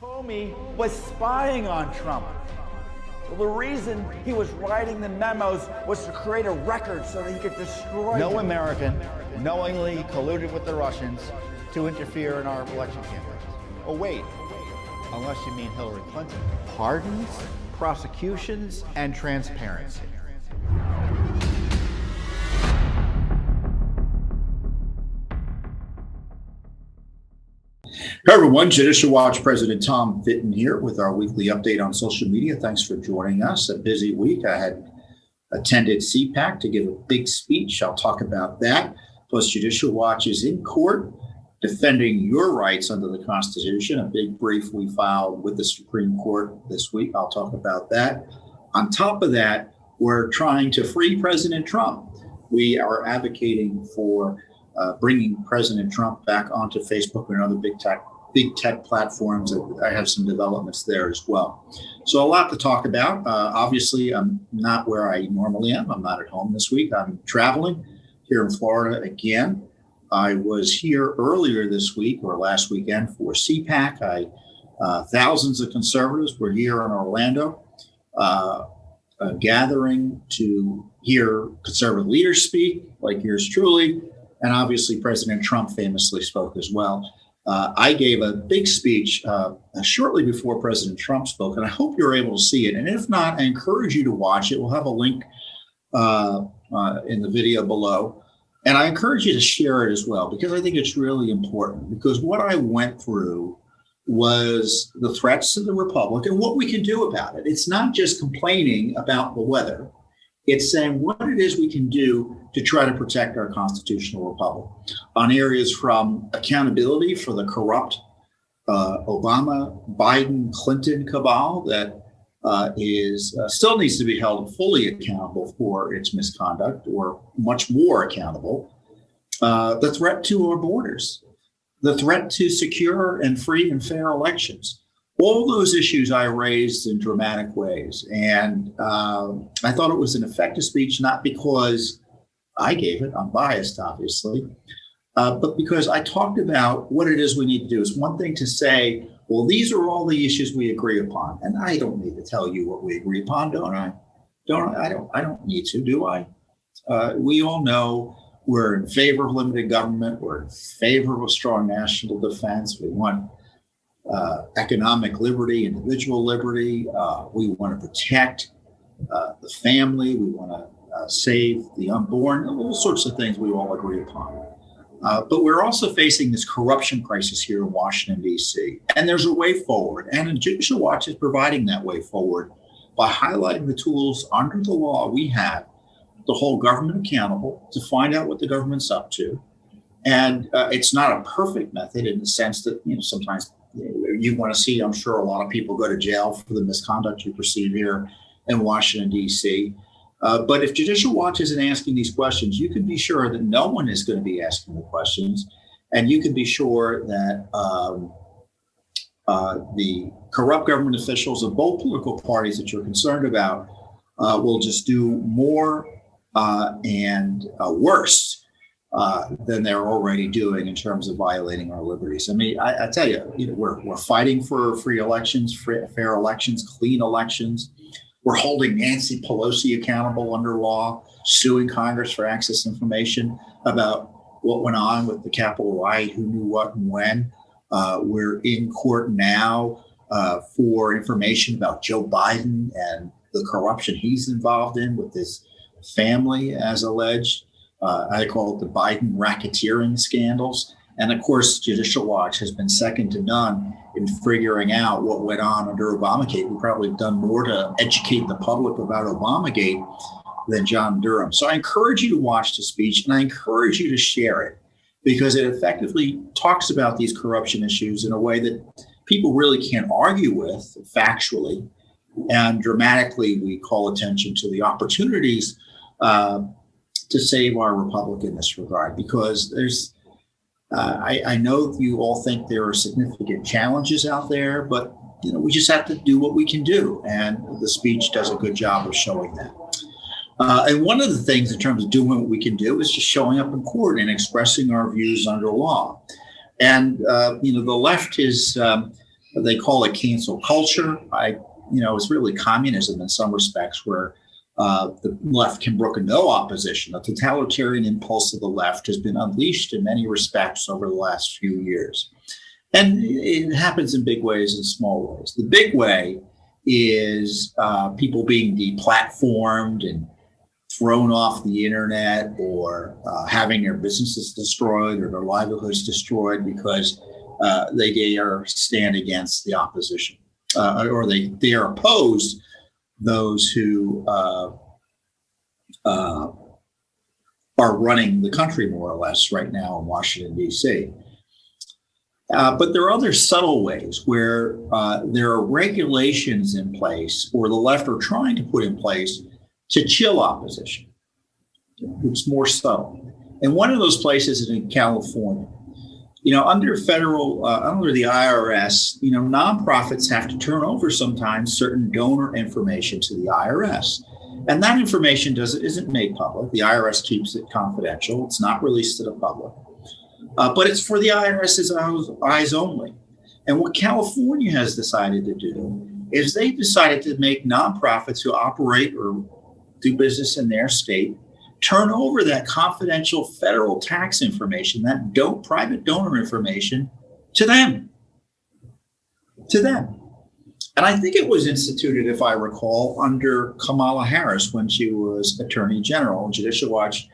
Comey was spying on Trump. Well, the reason he was writing the memos was to create a record so that he could destroy No them. American knowingly colluded with the Russians to interfere in our election campaigns. Oh, wait, unless you mean Hillary Clinton. Pardons, prosecutions, and transparency. Hey everyone, Judicial Watch President Tom Fitton here with our weekly update on social media. Thanks for joining us. A busy week. I had attended CPAC to give a big speech. I'll talk about that. Plus, Judicial Watch is in court defending your rights under the Constitution. A big brief we filed with the Supreme Court this week. I'll talk about that. On top of that, we're trying to free President Trump. We are advocating for bringing President Trump back onto Facebook and other big tech platforms. I have some developments there as well. So a lot to talk about. Obviously, I'm not where I normally am. I'm not at home this week. I'm traveling here in Florida again. I was here earlier this week or last weekend for CPAC. Thousands of conservatives were here in Orlando, gathering to hear conservative leaders speak, like yours truly. And obviously, President Trump famously spoke as well. I gave a big speech shortly before President Trump spoke, and I hope you're able to see it. And if not, I encourage you to watch it. We'll have a link in the video below. And I encourage you to share it as well, because I think it's really important. Because what I went through was the threats to the Republic and what we can do about it. It's not just complaining about the weather. It's saying what it is we can do to try to protect our constitutional republic on areas from accountability for the corrupt Obama, Biden, Clinton cabal that still needs to be held fully accountable for its misconduct, or much more accountable. The threat to our borders, the threat to secure and free and fair elections. All those issues I raised in dramatic ways. And I thought it was an effective speech, not because I gave it, I'm biased, obviously, but because I talked about what it is we need to do. It's one thing to say, well, these are all the issues we agree upon. And I don't need to tell you what we agree upon, don't I? I don't need to, do I? We all know we're in favor of limited government. We're in favor of a strong national defense. We want economic liberty, individual liberty. We want to protect the family. We want to save the unborn, all sorts of things we all agree upon. But we're also facing this corruption crisis here in Washington, D.C. And there's a way forward. And Judicial Watch is providing that way forward by highlighting the tools under the law we have to hold government accountable, to find out what the government's up to. And it's not a perfect method in the sense that, sometimes you want to see, I'm sure, a lot of people go to jail for the misconduct you perceive here in Washington, D.C. But if Judicial Watch isn't asking these questions, you can be sure that no one is going to be asking the questions. And you can be sure that the corrupt government officials of both political parties that you're concerned about will just do more and worse than they're already doing in terms of violating our liberties. I mean, I tell you, we're fighting for free elections, fair elections, clean elections. We're holding Nancy Pelosi accountable under law, suing Congress for access information about what went on with the Capitol riot, who knew what and when. We're in court now for information about Joe Biden and the corruption he's involved in with his family, as alleged. I call it the Biden racketeering scandals. And of course, Judicial Watch has been second to none in figuring out what went on under Obamagate. We've probably done more to educate the public about Obamagate than John Durham. So I encourage you to watch the speech, and I encourage you to share it, because it effectively talks about these corruption issues in a way that people really can't argue with factually. And dramatically, we call attention to the opportunities to save our republic in this regard, because there's I know you all think there are significant challenges out there, but we just have to do what we can do, and the speech does a good job of showing that. And one of the things in terms of doing what we can do is just showing up in court and expressing our views under law. And the left is They call it cancel culture. It's really communism in some respects, where the left can brook no opposition. The totalitarian impulse of the left has been unleashed in many respects over the last few years. And it happens in big ways and small ways. The big way is people being deplatformed and thrown off the internet, or having their businesses destroyed or their livelihoods destroyed because they dare stand against the opposition, or they dare oppose those who are running the country, more or less, right now in Washington, D.C. But there are other subtle ways where there are regulations in place, or the left are trying to put in place, to chill opposition. It's more subtle. And one of those places is in California. Under the IRS, nonprofits have to turn over sometimes certain donor information to the IRS. And that information isn't made public. The IRS keeps it confidential. It's not released to the public. But it's for the IRS's eyes only. And what California has decided to do is they decided to make nonprofits who operate or do business in their state turn over that confidential federal tax information, that private donor information, to them. And I think it was instituted, if I recall, under Kamala Harris when she was Attorney General. Judicial Watch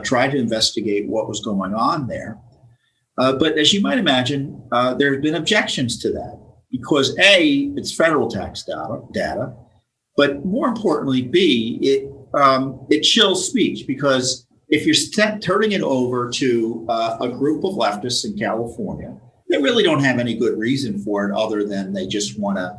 tried to investigate what was going on there. But as you might imagine, there have been objections to that because A, it's federal tax data, but more importantly, B, it chills speech, because if you're turning it over to a group of leftists in California, they really don't have any good reason for it other than they just want to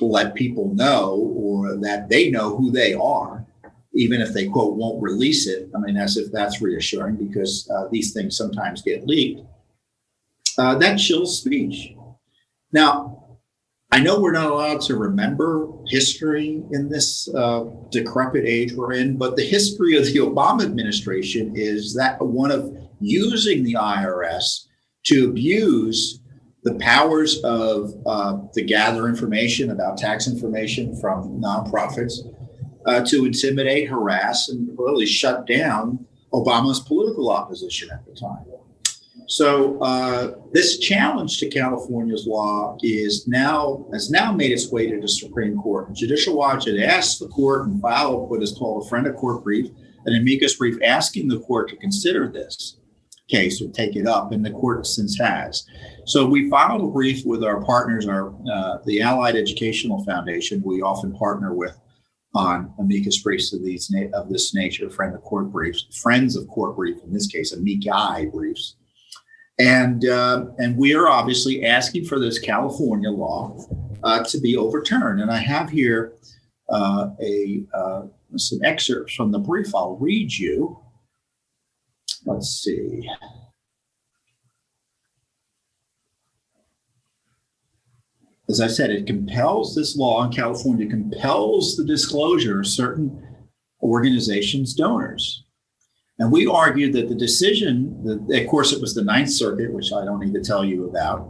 let people know, or that they know who they are, even if they, quote, won't release it. I mean, as if that's reassuring, because these things sometimes get leaked. That chills speech. Now, I know we're not allowed to remember history in this decrepit age we're in, but the history of the Obama administration is that one of using the IRS to abuse the powers of to gather information about tax information from nonprofits, to intimidate, harass, and really shut down Obama's political opposition at the time. So this challenge to California's law has now made its way to the Supreme Court. Judicial Watch had asked the court and filed what is called a friend of court brief, an amicus brief, asking the court to consider this case or take it up, and the court since has. So we filed a brief with our partners, the Allied Educational Foundation. We often partner with on amicus briefs of this nature, friends of court briefs, in this case, amici briefs. And we are obviously asking for this California law to be overturned. And I have here some excerpts from the brief. I'll read you. Let's see. As I said, this law in California compels the disclosure of certain organizations' donors. And we argued that the decision, of course, it was the Ninth Circuit, which I don't need to tell you about.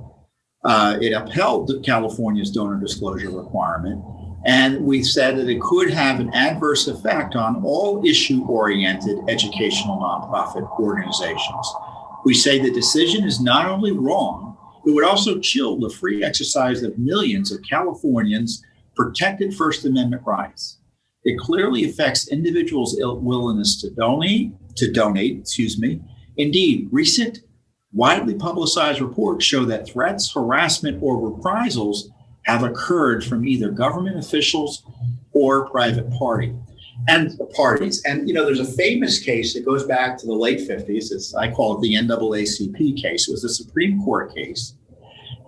It upheld California's donor disclosure requirement. And we said that it could have an adverse effect on all issue-oriented educational nonprofit organizations. We say the decision is not only wrong, it would also chill the free exercise of millions of Californians' protected First Amendment rights. It clearly affects individuals' willingness to donate. Indeed, recent widely publicized reports show that threats, harassment, or reprisals have occurred from either government officials or private parties. And there's a famous case that goes back to the late 50s. I call it the NAACP case. It was a Supreme Court case.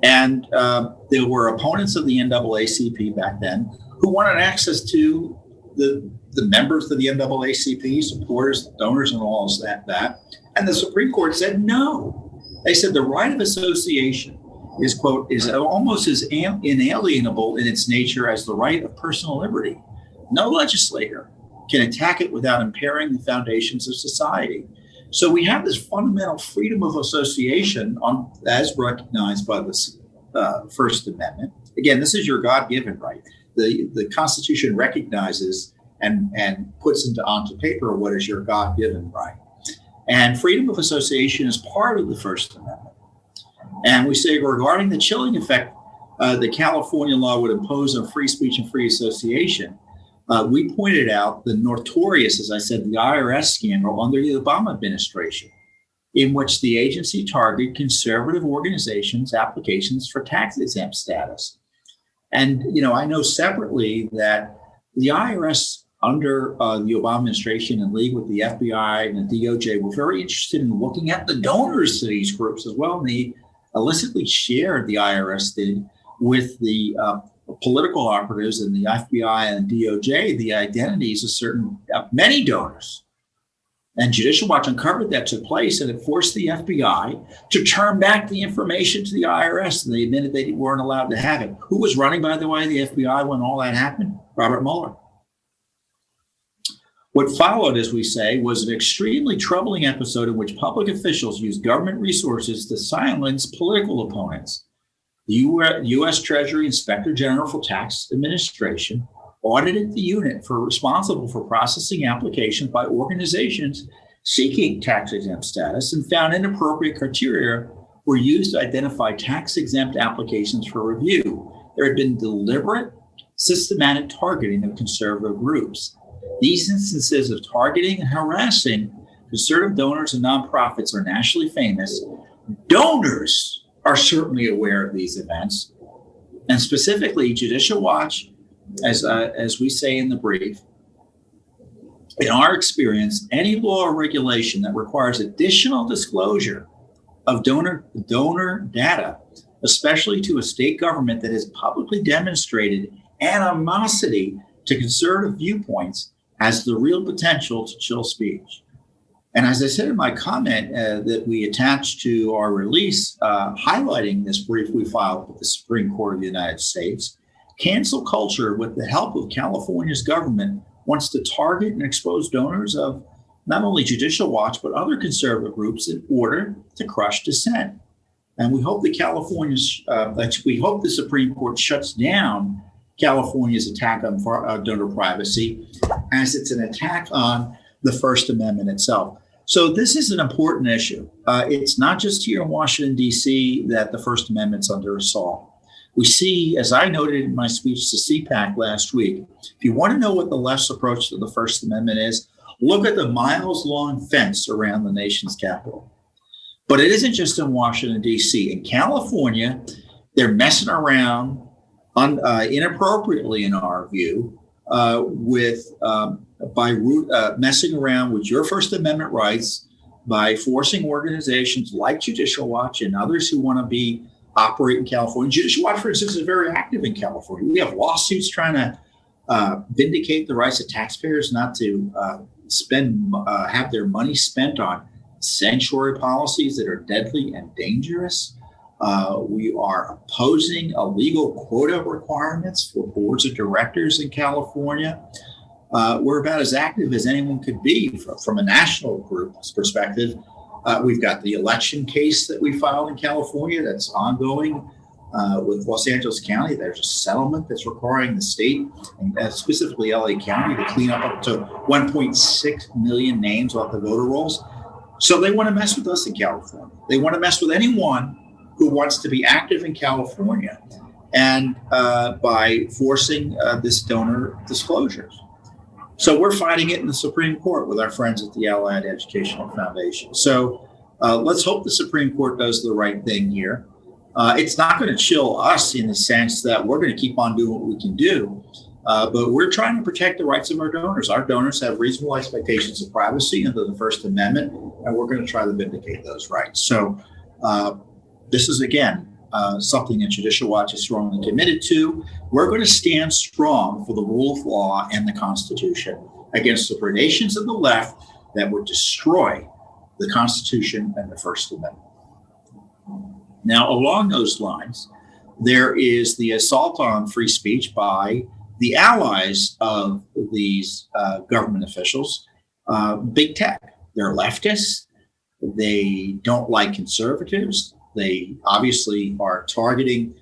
And there were opponents of the NAACP back then who wanted access to the members of the NAACP, supporters, donors, and all of that. And the Supreme Court said no. They said the right of association is, quote, is almost as inalienable in its nature as the right of personal liberty. No legislator can attack it without impairing the foundations of society. So we have this fundamental freedom of association as recognized by the First Amendment. Again, this is your God-given right. The Constitution recognizes and puts onto paper what is your God-given right. And freedom of association is part of the First Amendment. And we say regarding the chilling effect the California law would impose on free speech and free association, we pointed out the notorious, as I said, the IRS scandal under the Obama administration, in which the agency targeted conservative organizations' applications for tax-exempt status. And, I know separately that the IRS under the Obama administration in league with the FBI and the DOJ were very interested in looking at the donors to these groups as well. And they illicitly shared, the IRS did, with the political operatives in the FBI and DOJ, the identities of many donors. And Judicial Watch uncovered that took place, and it forced the FBI to turn back the information to the IRS, and they admitted they weren't allowed to have it. Who was running, by the way, the FBI when all that happened? Robert Mueller. What followed, as we say, was an extremely troubling episode in which public officials used government resources to silence political opponents. The U.S. Treasury Inspector General for Tax Administration audited the unit responsible for processing applications by organizations seeking tax-exempt status and found inappropriate criteria were used to identify tax-exempt applications for review. There had been deliberate, systematic targeting of conservative groups. These instances of targeting and harassing conservative donors and nonprofits are nationally famous. Donors are certainly aware of these events, and specifically Judicial Watch, as we say in the brief, in our experience, any law or regulation that requires additional disclosure of donor data, especially to a state government that has publicly demonstrated animosity to conservative viewpoints, has the real potential to chill speech. And as I said in my comment that we attached to our release, highlighting this brief we filed with the Supreme Court of the United States, cancel culture, with the help of California's government, wants to target and expose donors of not only Judicial Watch, but other conservative groups in order to crush dissent. And we hope the Supreme Court shuts down California's attack on donor privacy, as it's an attack on the First Amendment itself. So this is an important issue. It's not just here in Washington, D.C. that the First Amendment's under assault. We see, as I noted in my speech to CPAC last week, if you want to know what the left's approach to the First Amendment is, look at the miles-long fence around the nation's capital. But it isn't just in Washington, D.C. In California, they're messing around inappropriately, in our view, messing around with your First Amendment rights by forcing organizations like Judicial Watch and others who want to operate in California. Judicial Watch, for instance, is very active in California. We have lawsuits trying to vindicate the rights of taxpayers not to have their money spent on sanctuary policies that are deadly and dangerous. We are opposing illegal quota requirements for boards of directors in California. We're about as active as anyone could be from a national group's perspective. We've got the election case that we filed in California that's ongoing with Los Angeles County. There's a settlement that's requiring the state, and specifically LA County, to clean up to 1.6 million names off the voter rolls. So they want to mess with us in California. They want to mess with anyone who wants to be active in California, and by forcing this donor disclosures. So we're fighting it in the Supreme Court with our friends at the Allied Educational Foundation. So let's hope the Supreme Court does the right thing here. It's not going to chill us in the sense that we're going to keep on doing what we can do, but we're trying to protect the rights of our donors. Our donors have reasonable expectations of privacy under the First Amendment, and we're going to try to vindicate those rights. So this is, again, something that Judicial Watch is strongly committed to. We're going to stand strong for the rule of law and the Constitution against the predations of the left that would destroy the Constitution and the First Amendment. Now, along those lines, there is the assault on free speech by the allies of these government officials, big tech. They're leftists. They don't like conservatives. They obviously are targeting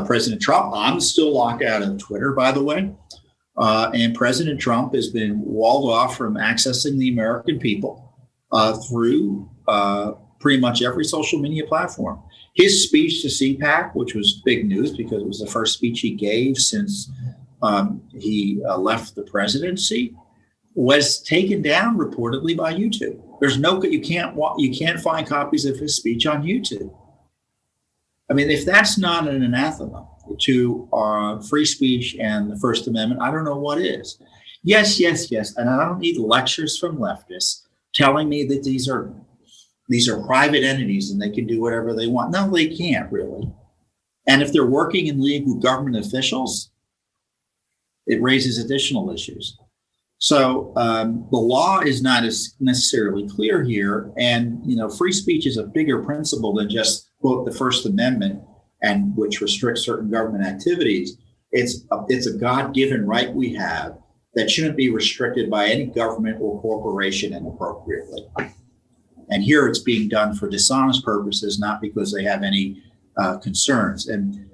President Trump. I'm still locked out of Twitter, by the way. And President Trump has been walled off from accessing the American people through pretty much every social media platform. His speech to CPAC, which was big news because it was the first speech he gave since he left the presidency, was taken down reportedly by YouTube. There's no, you can't find copies of his speech on YouTube. I mean, if that's not an anathema to free speech and the First Amendment, I don't know what is. Yes, and I don't need lectures from leftists telling me that these are private entities and they can do whatever they want. No, they can't really. And if they're working in league with government officials, it raises additional issues. So the law is not as necessarily clear here. And, free speech is a bigger principle than just, quote, the First Amendment, and which restricts certain government activities. It's a God-given right we have that shouldn't be restricted by any government or corporation inappropriately. And here it's being done for dishonest purposes, not because they have any concerns. And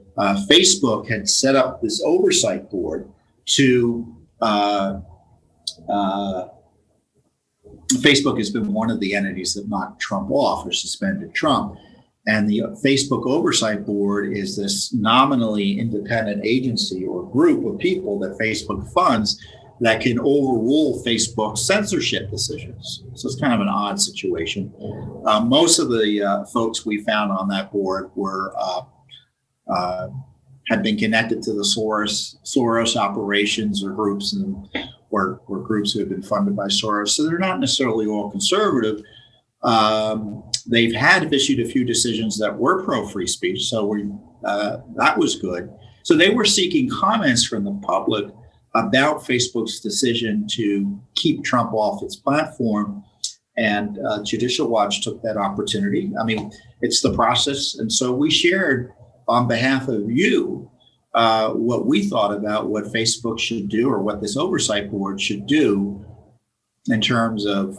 Facebook had set up this oversight board to Facebook has been one of the entities that knocked Trump off or suspended Trump. And the Facebook Oversight Board is this nominally independent agency or group of people that Facebook funds that can overrule Facebook's censorship decisions. So it's kind of an odd situation. Most of the folks we found on that board were had been connected to the Soros operations or groups, and or groups who have been funded by Soros. So they're not necessarily all conservative. They've issued a few decisions that were pro-free speech, so that was good. So they were seeking comments from the public about Facebook's decision to keep Trump off its platform, and Judicial Watch took that opportunity. I mean, it's the process, and so we shared on behalf of you what we thought about what Facebook should do, or what this oversight board should do in terms of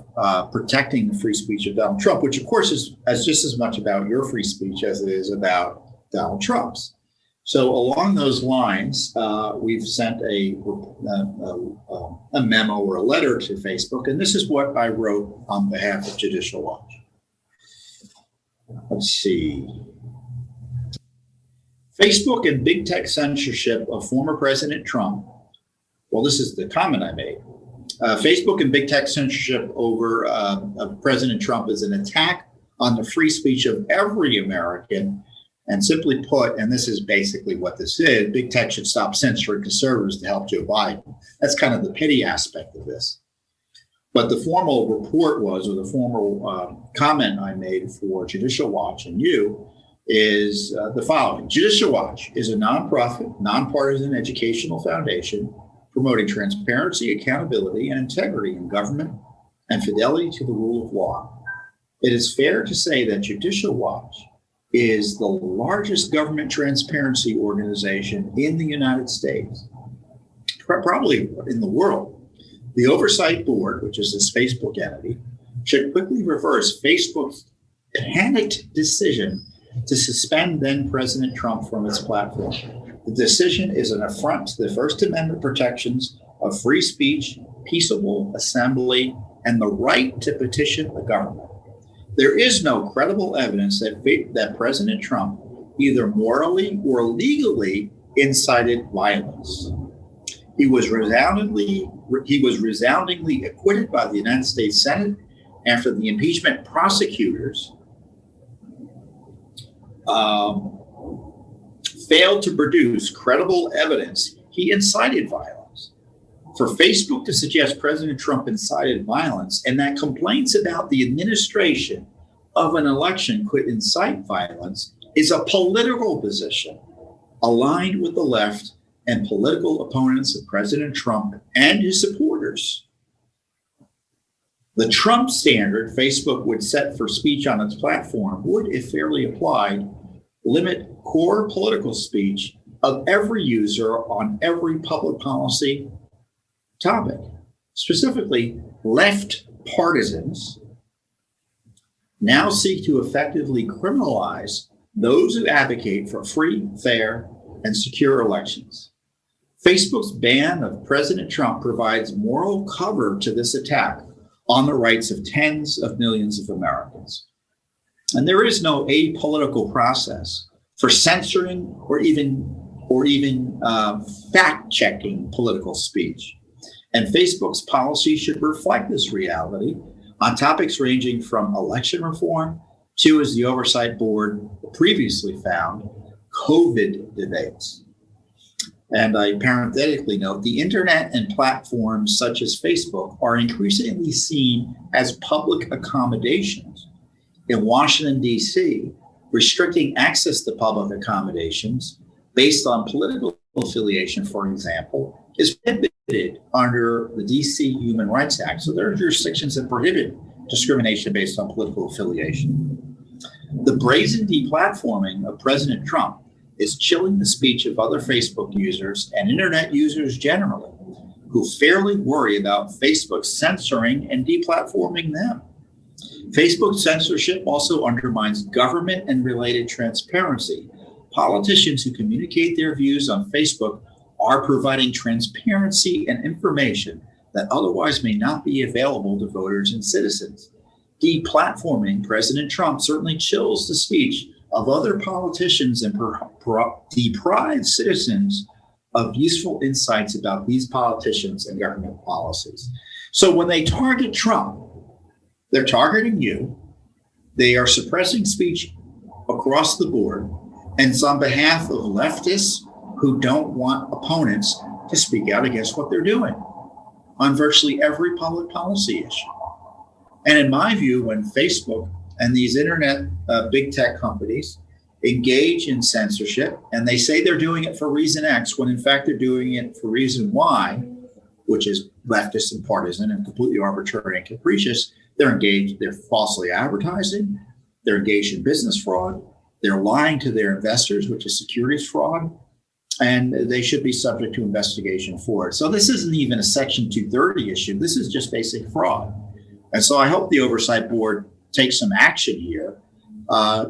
protecting the free speech of Donald Trump, which of course is just as much about your free speech as it is about Donald Trump's. So along those lines, we've sent a memo or a letter to Facebook, and this is what I wrote on behalf of Judicial Watch. Let's see. Facebook and big tech censorship of former President Trump. Well, this is the comment I made. Facebook and big tech censorship over President Trump is an attack on the free speech of every American. And simply put, and this is basically what this is, big tech should stop censoring conservatives to help Joe Biden. That's kind of the pity aspect of this. But the formal report was, or the formal comment I made for Judicial Watch and you, is the following. Judicial Watch is a nonprofit, nonpartisan educational foundation promoting transparency, accountability, and integrity in government and fidelity to the rule of law. It is fair to say that Judicial Watch is the largest government transparency organization in the United States, probably in the world. The Oversight Board, which is this Facebook entity, should quickly reverse Facebook's panicked decision to suspend then President Trump from its platform. The decision is an affront to the First Amendment protections of free speech, peaceable assembly, and the right to petition the government. There is no credible evidence that President Trump either morally or legally incited violence. He was resoundingly acquitted by the United States Senate after the impeachment prosecutors failed to produce credible evidence he incited violence. For Facebook to suggest President Trump incited violence and that complaints about the administration of an election could incite violence is a political position aligned with the left and political opponents of President Trump and his supporters. The Trump standard Facebook would set for speech on its platform would, if fairly applied, limit core political speech of every user on every public policy topic. Specifically, left partisans now seek to effectively criminalize those who advocate for free, fair, and secure elections. Facebook's ban of President Trump provides moral cover to this attack on the rights of tens of millions of Americans. And there is no apolitical process for censoring or even fact-checking political speech. And Facebook's policy should reflect this reality on topics ranging from election reform to, as the Oversight Board previously found, COVID debates. And I parenthetically note, the internet and platforms such as Facebook are increasingly seen as public accommodations. In Washington, D.C., restricting access to public accommodations based on political affiliation, for example, is prohibited under the D.C. Human Rights Act. So there are jurisdictions that prohibit discrimination based on political affiliation. The brazen deplatforming of President Trump is chilling the speech of other Facebook users and internet users generally, who fairly worry about Facebook censoring and deplatforming them. Facebook censorship also undermines government and related transparency. Politicians who communicate their views on Facebook are providing transparency and information that otherwise may not be available to voters and citizens. Deplatforming President Trump certainly chills the speech of other politicians and deprives citizens of useful insights about these politicians and government policies. So when they target Trump, they're targeting you. They are suppressing speech across the board, and it's on behalf of leftists who don't want opponents to speak out against what they're doing on virtually every public policy issue. And in my view, when Facebook and these internet big tech companies engage in censorship, and they say they're doing it for reason X, when in fact they're doing it for reason Y, which is leftist and partisan and completely arbitrary and capricious, they're falsely advertising, they're engaged in business fraud, they're lying to their investors, which is securities fraud, and they should be subject to investigation for it. So this isn't even a Section 230 issue. This is just basic fraud. And so I hope the Oversight Board takes some action here.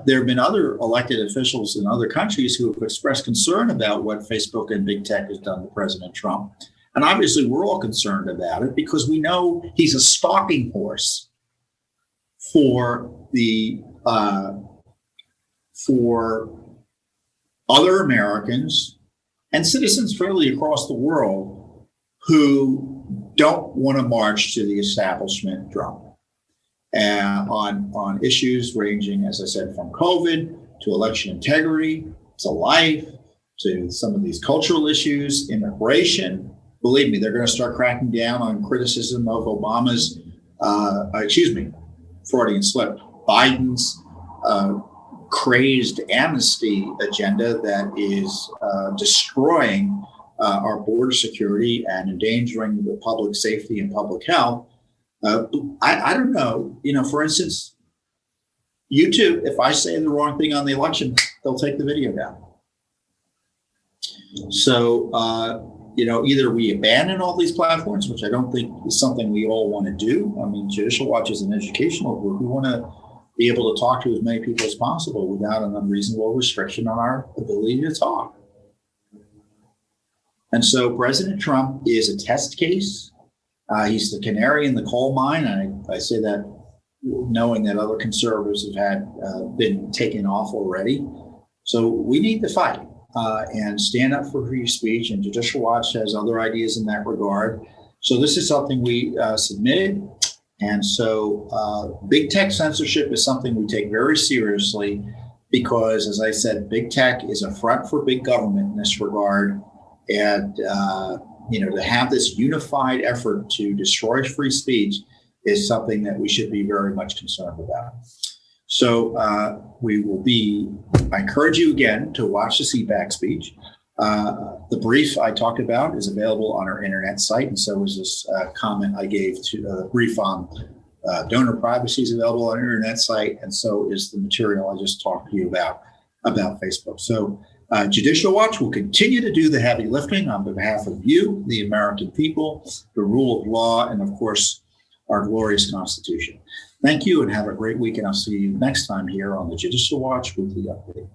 There have been other elected officials in other countries who have expressed concern about what Facebook and big tech has done to President Trump. And obviously, we're all concerned about it because we know he's a stalking horse for other Americans and citizens fairly across the world who don't want to march to the establishment drum. On issues ranging, as I said, from COVID to election integrity, to life, to some of these cultural issues, immigration. Believe me, they're going to start cracking down on criticism of Obama's, Freudian slip, Biden's crazed amnesty agenda that is destroying our border security and endangering the public safety and public health. I don't know, for instance, YouTube, if I say the wrong thing on the election, they'll take the video down. So, either we abandon all these platforms, which I don't think is something we all want to do. I mean, Judicial Watch is an educational group. We want to be able to talk to as many people as possible without an unreasonable restriction on our ability to talk. And so President Trump is a test case. He's the canary in the coal mine. And I say that knowing that other conservatives have been taken off already. So we need to fight and stand up for free speech. And Judicial Watch has other ideas in that regard. So this is something we submitted. And so big tech censorship is something we take very seriously because, as I said, big tech is a front for big government in this regard. And to have this unified effort to destroy free speech is something that we should be very much concerned about. So I encourage you again to watch the CPAC speech. The brief I talked about is available on our internet site, and so is this comment I gave to the brief on donor privacy is available on our internet site, and so is the material I just talked to you about Facebook. So Judicial Watch will continue to do the heavy lifting on behalf of you, the American people, the rule of law, and of course, our glorious Constitution. Thank you and have a great week. And I'll see you next time here on the Judicial Watch Weekly Update.